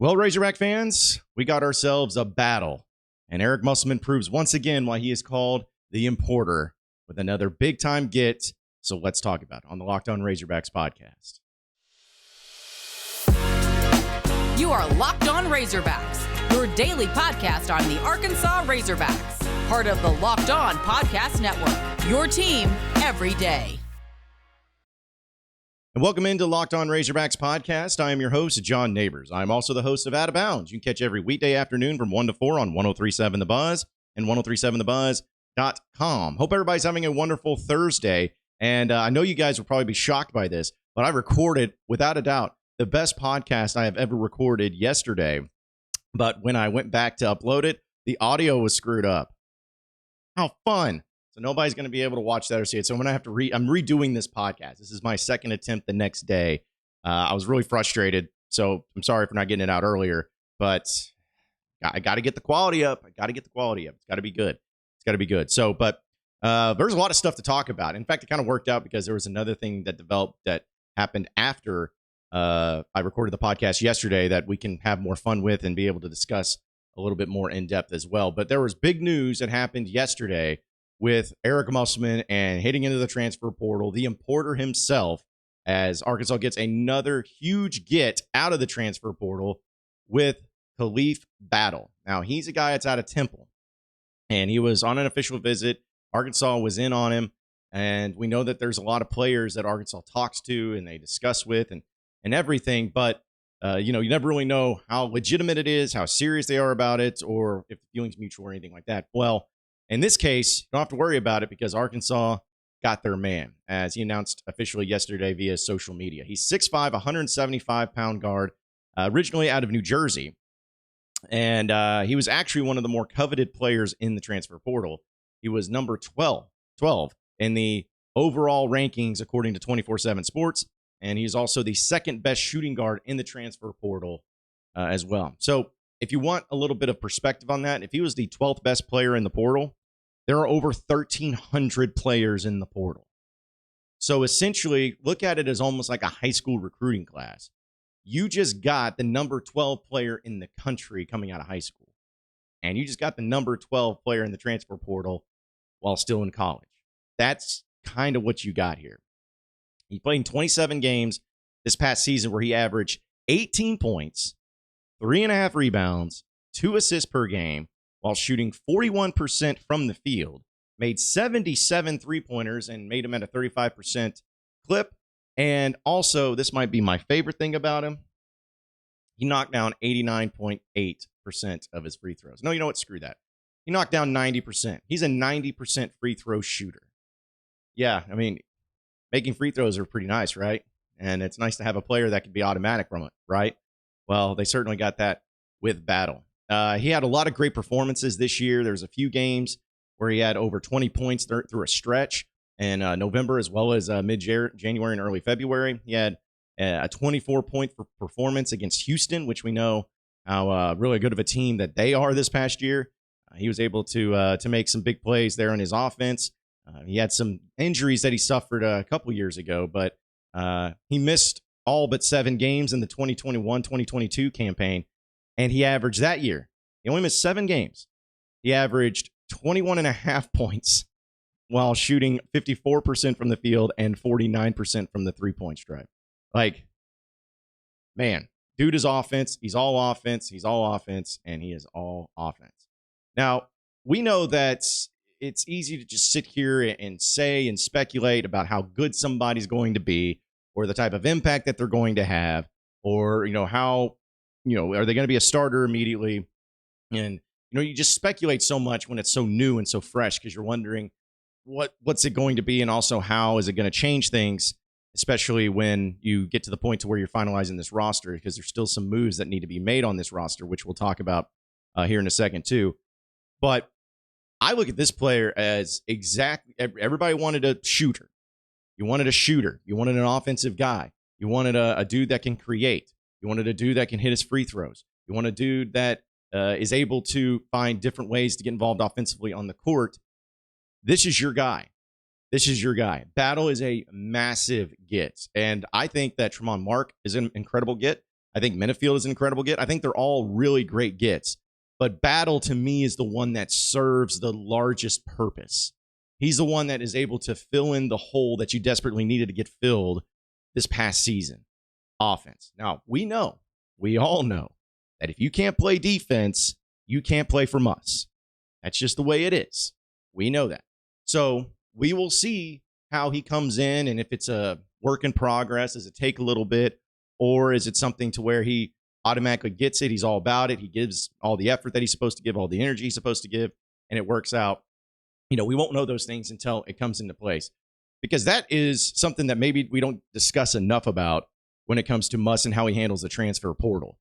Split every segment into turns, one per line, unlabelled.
Well, Razorback fans, we got ourselves a battle, and Eric Musselman proves once again why he is called the importer with another big-time get. So let's talk about it on the Locked On Razorbacks podcast.
You are Locked On Razorbacks, your daily podcast on the Arkansas Razorbacks, part of the Locked On Podcast Network, your team every day.
And welcome into Locked On Razorbacks podcast. I am your host, John Nabors. I'm also the host of Out of Bounds. You can catch every weekday afternoon from 1 to 4 on 103.7 The Buzz and 103.7thebuzz.com. Hope everybody's having a wonderful Thursday. And I know you guys will probably be shocked by this, but I recorded, without a doubt, the best podcast I have ever recorded yesterday. But when I went back to upload it, the audio was screwed up. How fun. So nobody's going to be able to watch that or see it. So I'm going to have to I'm redoing this podcast. This is my second attempt the next day. I was really frustrated. So I'm sorry for not getting it out earlier, but I got to get the quality up. It's got to be good. So, but there's a lot of stuff to talk about. In fact, it kind of worked out because there was another thing that developed that happened after I recorded the podcast yesterday that we can have more fun with and be able to discuss a little bit more in depth as well. But there was big news that happened yesterday with Eric Musselman and hitting into the transfer portal, the importer himself, as Arkansas gets another huge get out of the transfer portal with Khalif Battle. Now, he's a guy that's out of Temple, and he was on an official visit. Arkansas was in on him, and we know that there's a lot of players that Arkansas talks to and they discuss with and everything, but you never really know how legitimate it is, how serious they are about it, or if the feeling's mutual or anything like that. Well, in this case, you don't have to worry about it because Arkansas got their man, as he announced officially yesterday via social media. He's 6'5", 175-pound guard, originally out of New Jersey. And he was actually one of the more coveted players in the transfer portal. He was number 12 in the overall rankings, according to 24/7 Sports. And he's also the second best shooting guard in the transfer portal as well. So if you want a little bit of perspective on that, if he was the 12th best player in the portal, there are over 1,300 players in the portal. So essentially, look at it as almost like a high school recruiting class. You just got the number 12 player in the country coming out of high school. And you just got the number 12 player in the transfer portal while still in college. That's kind of what you got here. He played in 27 games this past season where he averaged 18 points, 3.5 rebounds, 2 assists per game, while shooting 41% from the field, made 77 three-pointers and made him at a 35% clip. And also, this might be my favorite thing about him, he knocked down 89.8% of his free throws. No, you know what? Screw that. He knocked down 90%. He's a 90% free throw shooter. Yeah, I mean, making free throws are pretty nice, right? And it's nice to have a player that can be automatic from it, right? Well, they certainly got that with Battle. He had a lot of great performances this year. There's a few games where he had over 20 points through a stretch in November as well as mid-January and early February. He had a 24-point performance against Houston, which we know how really good of a team that they are this past year. He was able to make some big plays there in his offense. He had some injuries that he suffered a couple years ago, but he missed all but 7 games in the 2021-2022 campaign. And he averaged that year, he only missed 7 games. He averaged 21.5 points while shooting 54% from the field and 49% from the three-point stripe. Like, man, dude is offense. He's all offense. And he is all offense. Now, we know that it's easy to just sit here and say and speculate about how good somebody's going to be or the type of impact that they're going to have or, how, are they going to be a starter immediately? And, you just speculate so much when it's so new and so fresh because you're wondering what's it going to be and also how is it going to change things, especially when you get to the point to where you're finalizing this roster because there's still some moves that need to be made on this roster, which we'll talk about here in a second too. But I look at this player as everybody wanted a shooter. You wanted a shooter. You wanted an offensive guy. You wanted a dude that can create. You wanted a dude that can hit his free throws. You want a dude that is able to find different ways to get involved offensively on the court. This is your guy. Battle is a massive get. And I think that Tremont Mark is an incredible get. I think Minifield is an incredible get. I think they're all really great gets. But Battle, to me, is the one that serves the largest purpose. He's the one that is able to fill in the hole that you desperately needed to get filled this past season. Offense. Now, we all know, that if you can't play defense, you can't play for Muss. That's just the way it is. We know that. So we will see how he comes in, and if it's a work in progress, does it take a little bit, or is it something to where he automatically gets it, he's all about it, he gives all the effort that he's supposed to give, all the energy he's supposed to give, and it works out. We won't know those things until it comes into place, because that is something that maybe we don't discuss enough about when it comes to Muss and how he handles the transfer portal.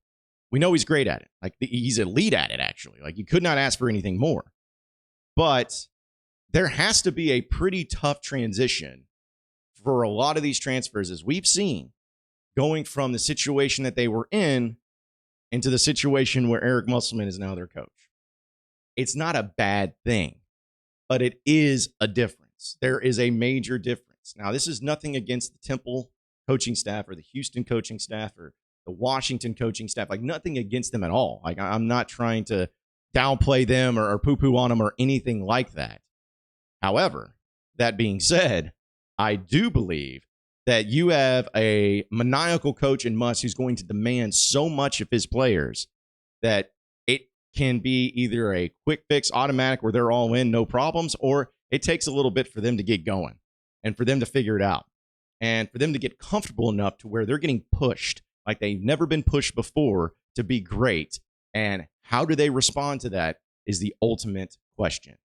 We know he's great at it. Like, he's elite at it, actually. Like, you could not ask for anything more. But there has to be a pretty tough transition for a lot of these transfers, as we've seen, going from the situation that they were in into the situation where Eric Musselman is now their coach. It's not a bad thing, but it is a difference. There is a major difference. Now, this is nothing against the Temple coaching staff or the Houston coaching staff or the Washington coaching staff, like nothing against them at all. Like, I'm not trying to downplay them or poo-poo on them or anything like that. However, that being said, I do believe that you have a maniacal coach in Muss who's going to demand so much of his players that it can be either a quick fix, automatic, where they're all in, no problems, or it takes a little bit for them to get going and for them to figure it out and for them to get comfortable enough to where they're getting pushed like they've never been pushed before to be great. And how do they respond to that is the ultimate question.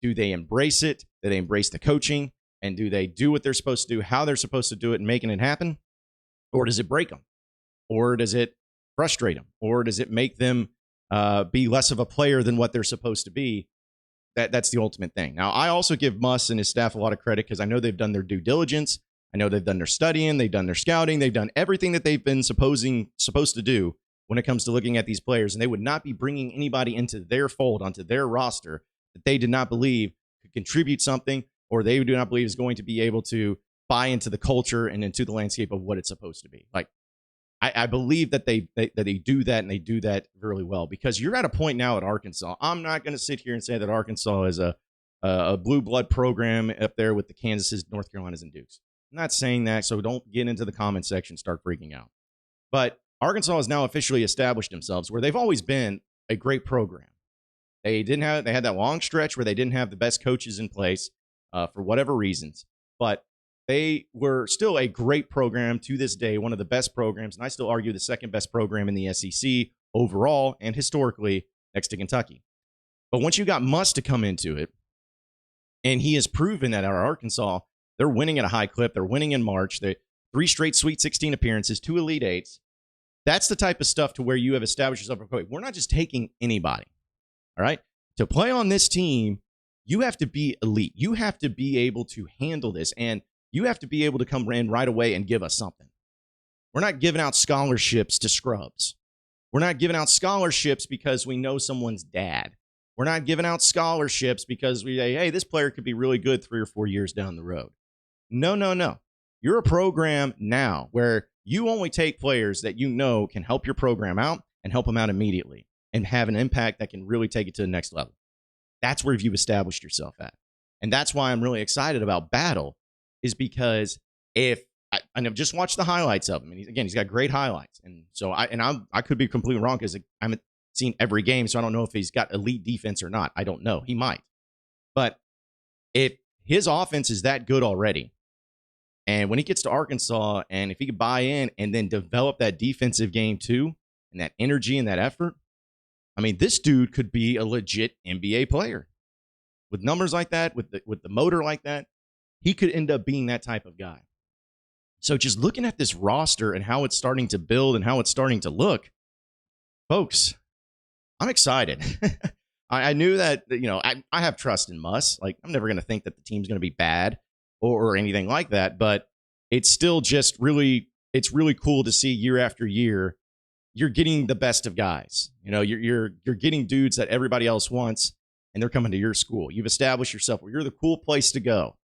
Do they embrace it? Do they embrace the coaching? And do they do what they're supposed to do, how they're supposed to do it, and making it happen? Or does it break them? Or does it frustrate them? Or does it make them be less of a player than what they're supposed to be? That's the ultimate thing. Now, I also give Muss and his staff a lot of credit because I know they've done their due diligence. I know they've done their studying, they've done their scouting, they've done everything that they've been supposed to do when it comes to looking at these players, and they would not be bringing anybody into their fold, onto their roster, that they did not believe could contribute something, or they do not believe is going to be able to buy into the culture and into the landscape of what it's supposed to be. Like, I believe that they do that, and they do that really well, because you're at a point now at Arkansas. I'm not going to sit here and say that Arkansas is a blue blood program up there with the Kansases, North Carolinas, and Dukes. I'm not saying that, so don't get into the comment section, start freaking out. But Arkansas has now officially established themselves where they've always been a great program. They had that long stretch where they didn't have the best coaches in place for whatever reasons, but they were still a great program to this day, one of the best programs, and I still argue the second best program in the SEC overall and historically next to Kentucky. But once you got Muss to come into it, and he has proven that at Arkansas, they're winning at a high clip. They're winning in March. They 3 straight Sweet 16 appearances, 2 Elite Eights. That's the type of stuff to where you have established yourself. We're not just taking anybody. All right. To play on this team, you have to be elite. You have to be able to handle this, and you have to be able to come in right away and give us something. We're not giving out scholarships to scrubs. We're not giving out scholarships because we know someone's dad. We're not giving out scholarships because we say, hey, this player could be really good 3 or 4 years down the road. No. You're a program now where you only take players that you know can help your program out and help them out immediately and have an impact that can really take it to the next level. That's where you've established yourself at. And that's why I'm really excited about Battle, is because I've just watched the highlights of him. And he's got great highlights. And so I could be completely wrong because I haven't seen every game, so I don't know if he's got elite defense or not. I don't know. He might. But if his offense is that good already, and when he gets to Arkansas, and if he could buy in and then develop that defensive game too, and that energy and that effort, I mean, this dude could be a legit NBA player. With numbers like that, with the motor like that, he could end up being that type of guy. So just looking at this roster and how it's starting to build and how it's starting to look, folks, I'm excited. I knew that, I have trust in Muss. Like, I'm never going to think that the team's going to be bad or anything like that, but it's still just it's really cool to see year after year, you're getting the best of guys. You're getting dudes that everybody else wants, and they're coming to your school. You've established yourself where you're the cool place to go.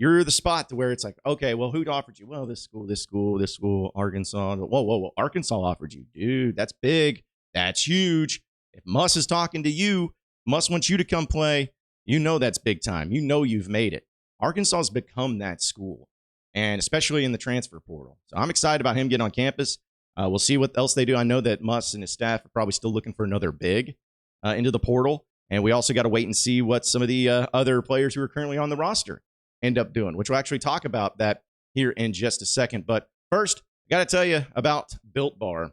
you're the spot to where it's like, okay, well, who offered you? Well, this school, Arkansas. Whoa. Arkansas offered you. Dude, that's big. That's huge. If Muss is talking to you, Muss wants you to come play. You know that's big time. You know you've made it. Arkansas has become that school, and especially in the transfer portal. So I'm excited about him getting on campus. We'll see what else they do. I know that Muss and his staff are probably still looking for another big into the portal, and we also got to wait and see what some of the other players who are currently on the roster end up doing, which we'll actually talk about that here in just a second. But first, I got to tell you about Built Bar.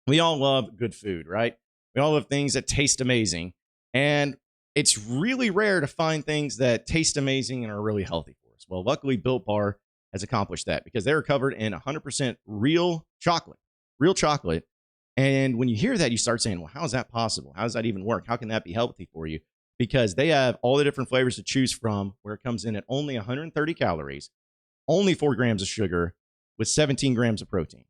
We all love good food, right? We all love things that taste amazing, and it's really rare to find things that taste amazing and are really healthy for us. Well, luckily, Built Bar has accomplished that because they're covered in 100% real chocolate. And when you hear that, you start saying, well, how is that possible? How does that even work? How can that be healthy for you? Because they have all the different flavors to choose from, where it comes in at only 130 calories, only 4 grams of sugar, with 17 grams of protein.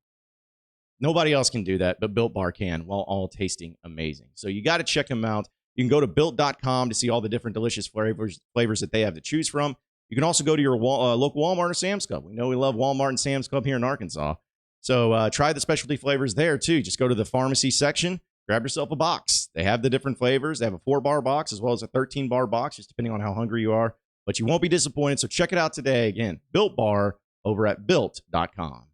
Nobody else can do that, but Built Bar can, while all tasting amazing. So you got to check them out. You can go to Built.com to see all the different delicious flavors that they have to choose from. You can also go to your local Walmart or Sam's Club. We know we love Walmart and Sam's Club here in Arkansas. So try the specialty flavors there, too. Just go to the pharmacy section, grab yourself a box. They have the different flavors. They have a 4-bar box as well as a 13-bar box, just depending on how hungry you are. But you won't be disappointed, so check it out today. Again, Built Bar over at Built.com.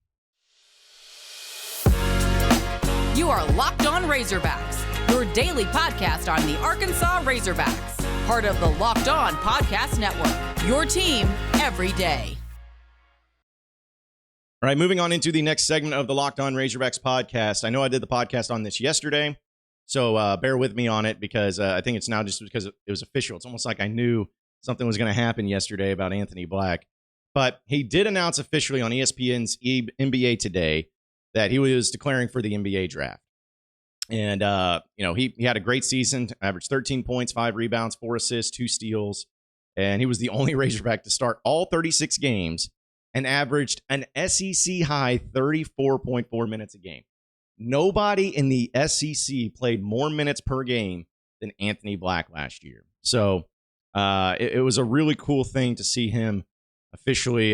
You are Locked On Razorbacks, your daily podcast on the Arkansas Razorbacks, part of the Locked On Podcast Network, your team every day.
All right, moving on into the next segment of the Locked On Razorbacks podcast. I know I did the podcast on this yesterday, so bear with me on it because I think it's now just because it was official. It's almost like I knew something was going to happen yesterday about Anthony Black. But he did announce officially on ESPN's NBA Today that he was declaring for the NBA draft. And, he had a great season, averaged 13 points, 5 rebounds, 4 assists, 2 steals. And he was the only Razorback to start all 36 games and averaged an SEC high 34.4 minutes a game. Nobody in the SEC played more minutes per game than Anthony Black last year. So it was a really cool thing to see him officially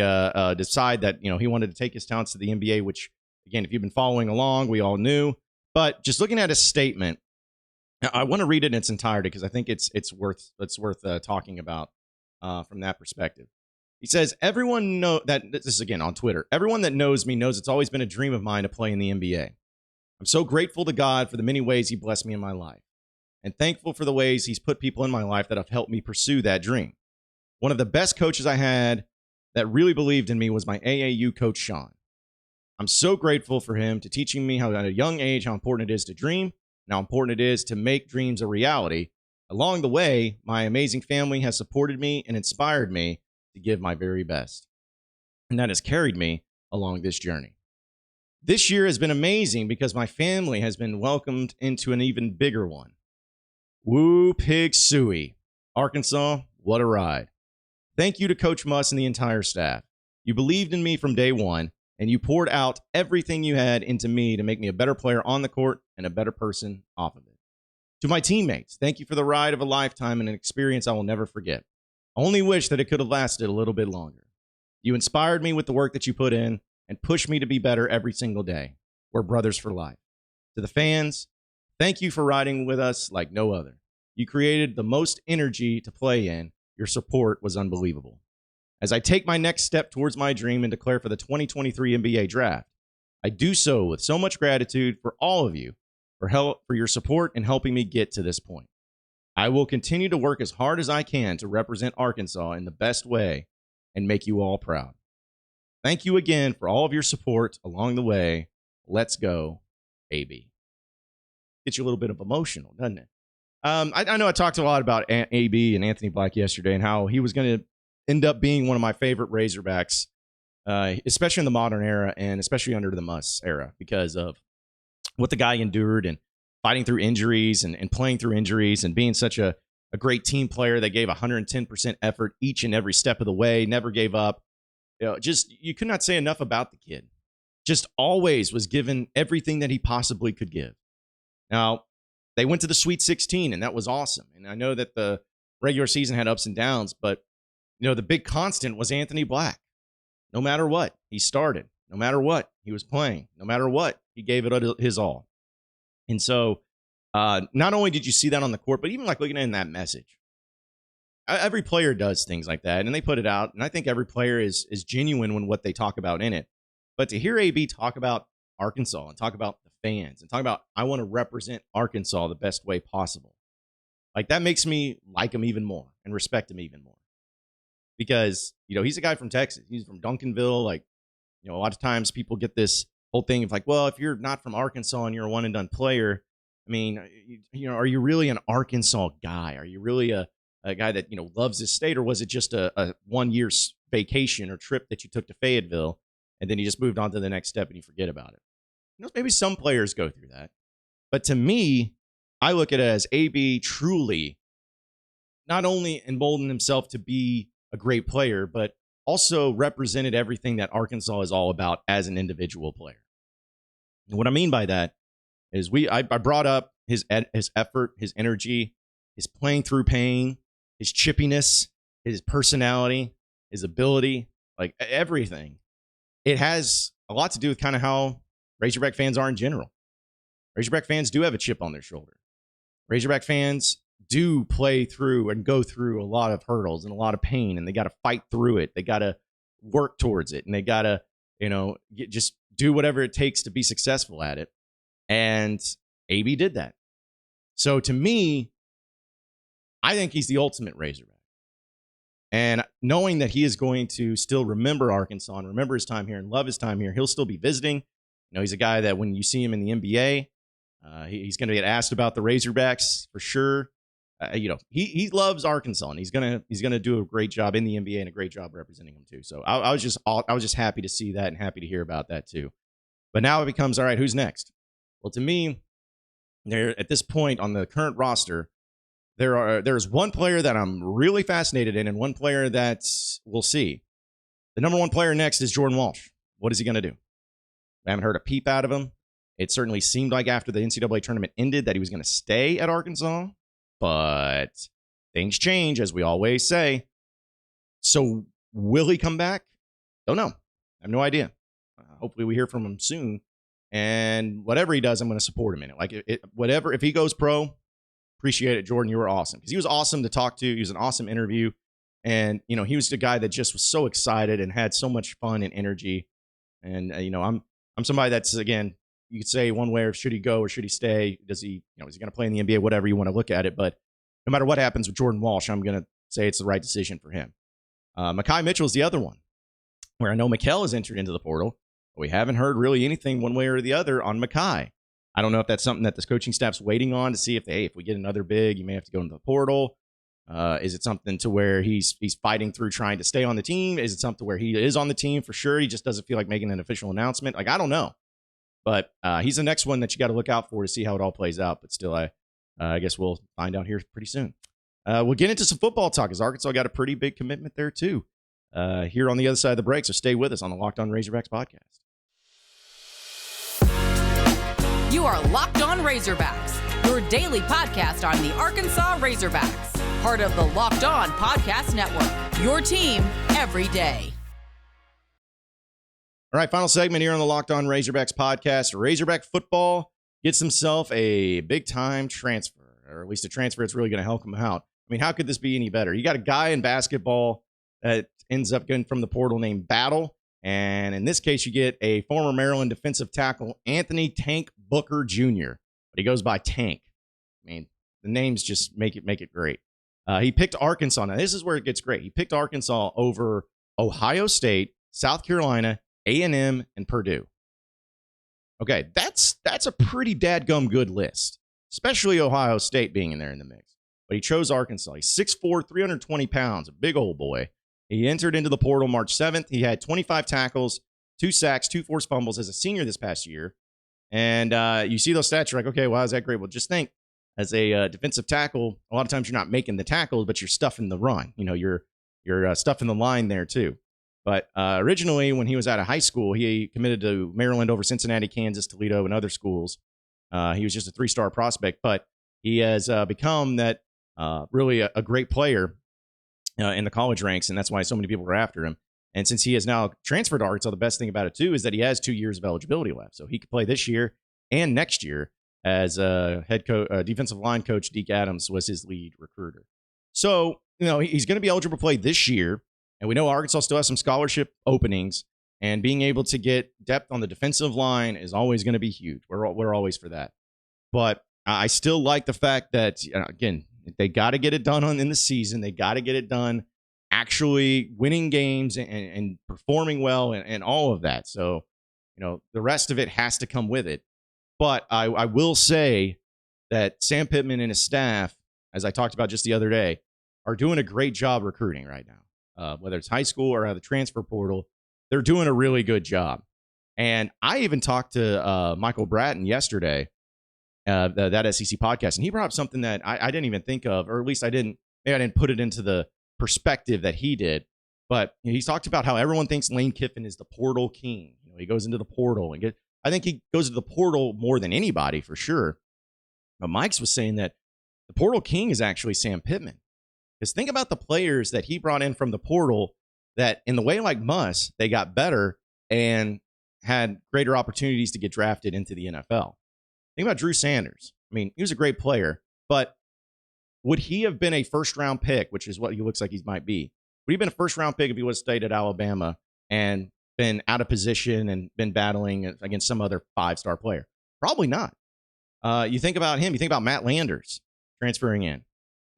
decide that, he wanted to take his talents to the NBA, which, again, if you've been following along, we all knew. But just looking at his statement, I want to read it in its entirety because I think it's worth talking about from that perspective. He says, everyone know that this is again on Twitter. Everyone that knows me knows it's always been a dream of mine to play in the NBA. I'm so grateful to God for the many ways he blessed me in my life and thankful for the ways he's put people in my life that have helped me pursue that dream. One of the best coaches I had that really believed in me was my AAU coach, Sean. I'm so grateful for him to teaching me how at a young age how important it is to dream and how important it is to make dreams a reality. Along the way, my amazing family has supported me and inspired me to give my very best. And that has carried me along this journey. This year has been amazing because my family has been welcomed into an even bigger one. Woo Pig Suey. Arkansas, what a ride. Thank you to Coach Muss and the entire staff. You believed in me from day one, and you poured out everything you had into me to make me a better player on the court and a better person off of it. To my teammates, thank you for the ride of a lifetime and an experience I will never forget. I only wish that it could have lasted a little bit longer. You inspired me with the work that you put in and pushed me to be better every single day. We're brothers for life. To the fans, thank you for riding with us like no other. You created the most energy to play in. Your support was unbelievable. As I take my next step towards my dream and declare for the 2023 NBA draft, I do so with so much gratitude for all of you for your support in helping me get to this point. I will continue to work as hard as I can to represent Arkansas in the best way and make you all proud. Thank you again for all of your support along the way. Let's go, AB. Gets you a little bit of emotional, doesn't it? I know I talked a lot about AB and Anthony Black yesterday and how he was going to end up being one of my favorite Razorbacks, especially in the modern era and especially under the Muss era because of what the guy endured and fighting through injuries and playing through injuries and being such a great team player that gave 110% effort each and every step of the way, never gave up. You could not say enough about the kid. Just always was given everything that he possibly could give. Now, they went to the Sweet 16, and that was awesome. And I know that the regular season had ups and downs, but the big constant was Anthony Black. No matter what, he started. No matter what, he was playing. No matter what, he gave it his all. And so not only did you see that on the court, but even like looking in that message. Every player does things like that, and they put it out. And I think every player is genuine when what they talk about in it. But to hear AB talk about Arkansas and talk about the fans and talk about, I want to represent Arkansas the best way possible. Like, that makes me like him even more and respect him even more. Because, he's a guy from Texas. He's from Duncanville. Like, a lot of times people get this whole thing of like, well, if you're not from Arkansas and you're a one and done player, I mean, are you really an Arkansas guy? Are you really a guy that, loves his state? Or was it just a 1 year vacation or trip that you took to Fayetteville and then you just moved on to the next step and you forget about it? Maybe some players go through that. But to me, I look at it as AB truly not only emboldened himself to be a great player, but also represented everything that Arkansas is all about as an individual player. And what I mean by that is I brought up his effort, his energy, his playing through pain, his chippiness, his personality, his ability, like everything. It has a lot to do with kind of how Razorback fans are in general. Razorback fans do have a chip on their shoulder. Razorback fans do play through and go through a lot of hurdles and a lot of pain, and they got to fight through it. They got to work towards it, and they got to, just do whatever it takes to be successful at it. And AB did that. So to me, I think he's the ultimate Razorback. And knowing that he is going to still remember Arkansas and remember his time here and love his time here, he'll still be visiting. He's a guy that when you see him in the NBA, he's going to get asked about the Razorbacks for sure. He loves Arkansas, and he's gonna do a great job in the NBA and a great job representing them too. So I was just happy to see that and happy to hear about that too. But now it becomes, all right, who's next? Well, to me, there at this point on the current roster, there's one player that I'm really fascinated in, and one player that we'll see. The number one player next is Jordan Walsh. What is he gonna do? I haven't heard a peep out of him. It certainly seemed like after the NCAA tournament ended that he was going to stay at Arkansas, but things change, as we always say. So will he come back? Don't know. I have no idea. Hopefully we hear from him soon. And whatever he does, I'm going to support him in it. Like, whatever, if he goes pro, appreciate it, Jordan. You were awesome. Because he was awesome to talk to. He was an awesome interview. And, he was the guy that just was so excited and had so much fun and energy. And, I'm somebody that's, again, you could say one way, or should he go or should he stay? Is he going to play in the NBA? Whatever you want to look at it. But no matter what happens with Jordan Walsh, I'm going to say it's the right decision for him. Mekhi Mitchell is the other one, where I know Mikal has entered into the portal, but we haven't heard really anything one way or the other on Mekhi. I don't know if that's something that this coaching staff's waiting on to see if we get another big, you may have to go into the portal. Is it something to where he's fighting through trying to stay on the team? Is it something where he is on the team for sure? He just doesn't feel like making an official announcement. Like, I don't know. But he's the next one that you got to look out for to see how it all plays out. But still, I guess we'll find out here pretty soon. We'll get into some football talk, as Arkansas got a pretty big commitment there, too, here on the other side of the break. So stay with us on the Locked On Razorbacks podcast.
You are Locked On Razorbacks, your daily podcast on the Arkansas Razorbacks, part of the Locked On Podcast Network, your team every day.
All right, final segment here on the Locked On Razorbacks podcast. Razorback football gets himself a big-time transfer, or at least a transfer that's really going to help him out. I mean, how could this be any better? You got a guy in basketball that ends up getting from the portal named Battle, and in this case, you get a former Maryland defensive tackle, Anthony Tank Booker Jr., but he goes by Tank. I mean, the names just make it great. He picked Arkansas. Now, this is where it gets great. He picked Arkansas over Ohio State, South Carolina, A&M, and Purdue. Okay, that's a pretty dadgum good list, especially Ohio State being in there in the mix. But he chose Arkansas. He's 6'4", 320 pounds, a big old boy. He entered into the portal March 7th. He had 25 tackles, 2 sacks, 2 forced fumbles as a senior this past year. And you see those stats, you're like, okay, well, how's that great? Well, just think, as a defensive tackle, a lot of times you're not making the tackles, but you're stuffing the run. You're stuffing the line there too. But originally, when he was out of high school, he committed to Maryland over Cincinnati, Kansas, Toledo, and other schools. He was just a 3-star prospect, but he has become that really a great player in the college ranks, and that's why so many people are after him. And since he has now transferred to Arkansas, the best thing about it, too, is that he has 2 years of eligibility left. So he could play this year and next year, as head coach, defensive line coach Deke Adams was his lead recruiter. So, he's going to be eligible to play this year. And we know Arkansas still has some scholarship openings. And being able to get depth on the defensive line is always going to be huge. We're always for that. But I still like the fact that, again, they got to get it done in the season. They got to get it done actually winning games and performing well and all of that. So, the rest of it has to come with it. But I will say that Sam Pittman and his staff, as I talked about just the other day, are doing a great job recruiting right now. Whether it's high school or the transfer portal, they're doing a really good job. And I even talked to Michael Bratton yesterday, that SEC podcast, and he brought up something that I didn't even think of, or at least maybe I didn't put it into the perspective that he did. But he talked about how everyone thinks Lane Kiffin is the portal king. He goes into the portal and I think he goes to the portal more than anybody for sure. But Mike's was saying that the portal king is actually Sam Pittman. Because think about the players that he brought in from the portal that, in the way like Muss, they got better and had greater opportunities to get drafted into the NFL. Think about Drew Sanders. I mean, he was a great player, but would he have been a first-round pick, which is what he looks like he might be? Would he have been a first-round pick if he would have stayed at Alabama and been out of position and been battling against some other 5-star player? Probably not. You think about him. You think about Matt Landers transferring in.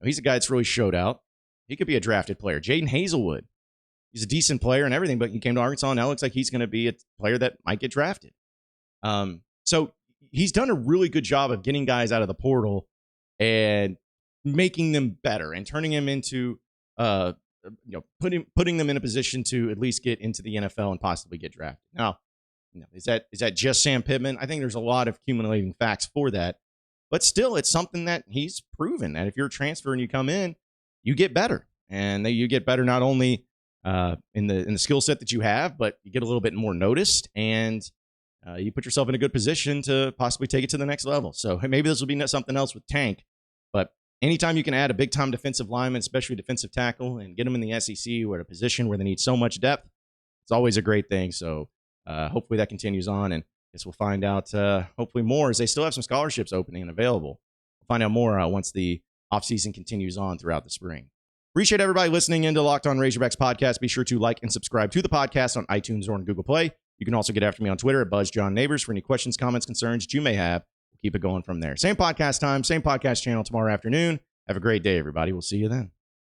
He's a guy that's really showed out. He could be a drafted player. Jaden Hazelwood. He's a decent player and everything, but he came to Arkansas, and now looks like he's going to be a player that might get drafted. So he's done a really good job of getting guys out of the portal and making them better and turning them into, putting them in a position to at least get into the NFL and possibly get drafted. Now, is that just Sam Pittman? I think there's a lot of accumulating facts for that, but still, it's something that he's proven that if you're a transfer and you come in, you get better, and you get better not only in the skill set that you have, but you get a little bit more noticed, and you put yourself in a good position to possibly take it to the next level. So maybe this will be something else with Tank, but anytime you can add a big-time defensive lineman, especially defensive tackle, and get them in the SEC or at a position where they need so much depth, it's always a great thing. So hopefully that continues on, and I guess we'll find out hopefully more, as they still have some scholarships opening and available. We'll find out more once the offseason continues on throughout the spring. Appreciate everybody listening into Locked On Razorbacks podcast. Be sure to like and subscribe to the podcast on iTunes or on Google Play. You can also get after me on Twitter at BuzzJohnNabors for any questions, comments, concerns that you may have. We'll keep it going from there. Same podcast time, same podcast channel tomorrow afternoon. Have a great day, everybody. We'll see you then.